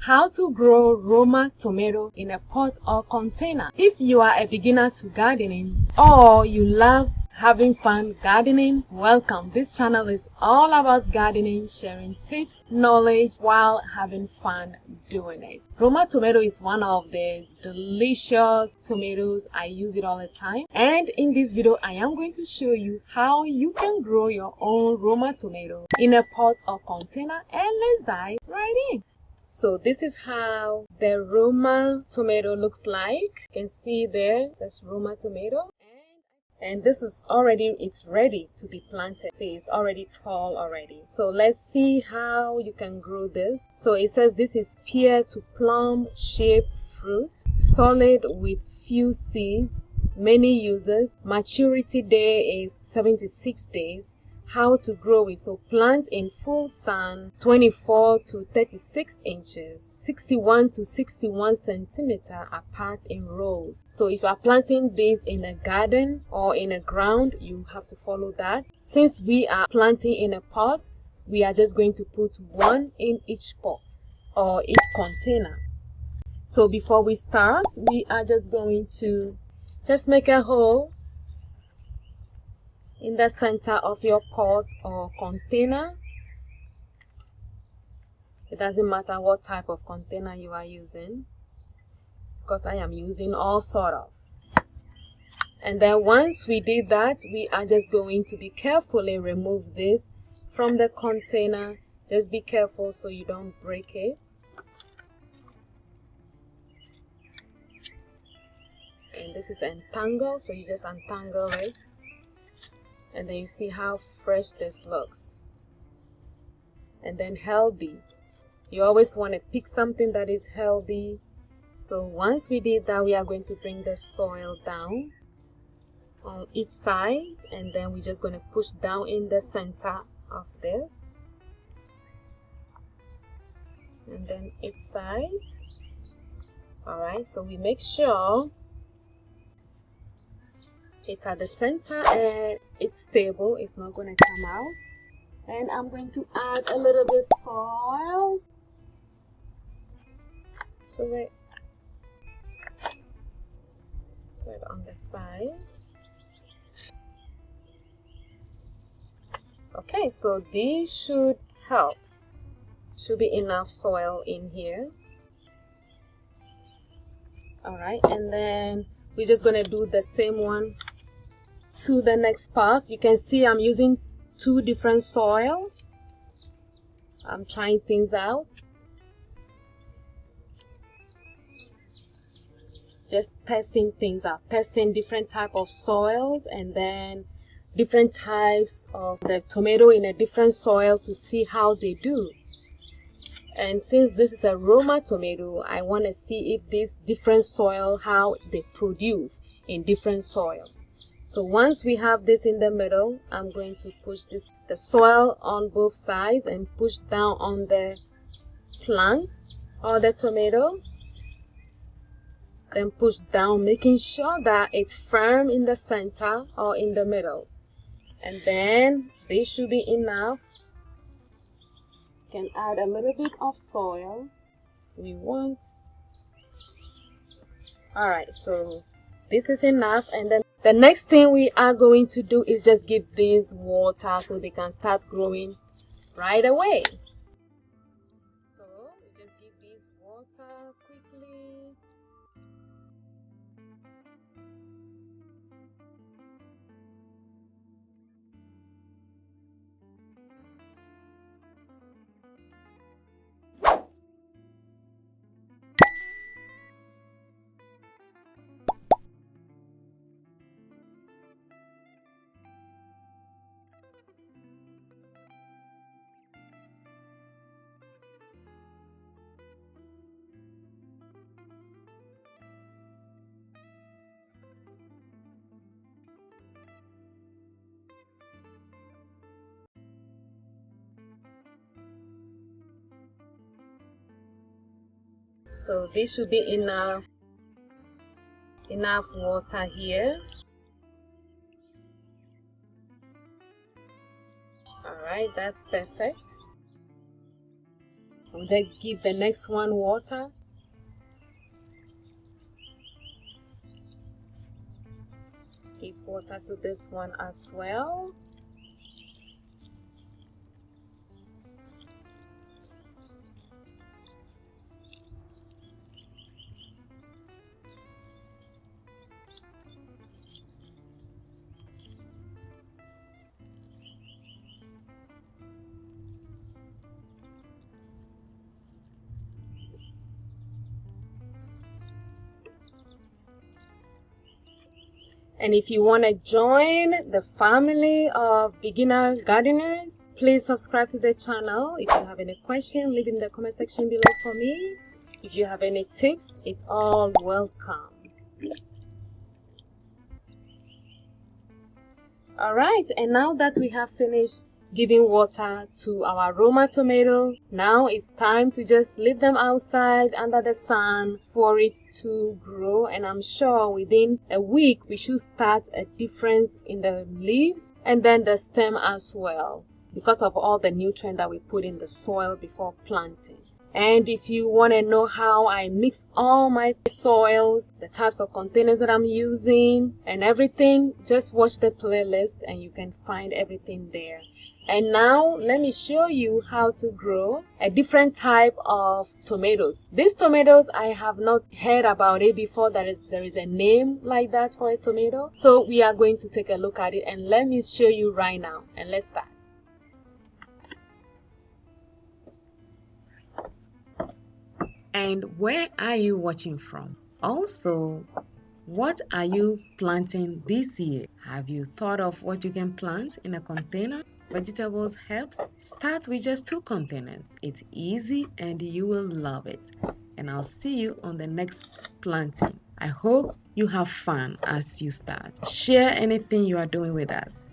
How to grow Roma tomato in a pot or container. If you are a beginner to gardening or you love having fun gardening, welcome. This channel is all about gardening, sharing tips, knowledge while having fun doing it. Roma tomato is one of the delicious tomatoes. I use it all the time, and in this video I am going to show you how you can grow your own Roma tomato in a pot or container, and let's dive right in. So this is how the Roma tomato looks like. You can see there it says Roma tomato, and this is already, it's ready to be planted. See, it's already tall already. So let's see how you can grow this. So it says this is pear to plum shaped fruit, solid with few seeds, many uses, maturity day is 76 days. How to grow it. So plant in full sun, 24 to 36 inches, 61 to 61 centimeter apart in rows. So if you are planting this in a garden or in a ground, you have to follow that. Since we are planting in a pot, we are just going to put one in each pot or each container. So before we start, we are just going to make a hole in the center of your pot or container. It doesn't matter what type of container you are using, because I am using all sort of. And then once we did that, we are just going to be carefully remove this from the container. Just be careful so you don't break it. And this is entangled, so you just untangle it. And then you see how fresh this looks. And then healthy. You always want to pick something that is healthy. So once we did that, we are going to bring the soil down on each side. And then we're just going to push down in the center of this. And then each side. Alright, so we make sure it's at the center and it's stable. It's not going to come out. And I'm going to add a little bit soil to it. Soil on the sides. Okay, so these should help. Should be enough soil in here. Alright, and then we're just going to do the same one to the next part. You can see I'm using two different soil. I'm trying things out. Just testing things out, testing different type of soils and then different types of the tomato in a different soil to see how they do. And since this is a Roma tomato, I want to see if this different soil, how they produce in different soil. So once we have this in the middle, I'm going to push the soil on both sides and push down on the plant or the tomato. Then push down, making sure that it's firm in the center or in the middle. And then this should be enough. You can add a little bit of soil we want. Alright, so this is enough. And then the next thing we are going to do is just give these water so they can start growing right away. So we just give these water quickly. So this should be enough water here. Alright, that's perfect. We'll then give the next one water. Give water to this one as well. And if you want to join the family of beginner gardeners, please subscribe to the channel. If you have any question, leave in the comment section below for me. If you have any tips, it's all welcome. Alright, and now that we have finished giving water to our Roma tomato, now it's time to just leave them outside under the sun for it to grow. And I'm sure within a week we should start a difference in the leaves and then the stem as well, because of all the nutrient that we put in the soil before planting. And if you want to know how I mix all my soils, the types of containers that I'm using and everything, just watch the playlist and you can find everything there. And now let me show you how to grow a different type of tomatoes. These tomatoes, I have not heard about it before. There is a name like that for a tomato. So we are going to take a look at it, and let me show you right now, and let's start. And where are you watching from? Also, what are you planting this year? Have you thought of what you can plant in a container? Vegetables, herbs? Start with just 2 containers. It's easy and you will love it. And I'll see you on the next planting. I hope you have fun as you start. Share anything you are doing with us.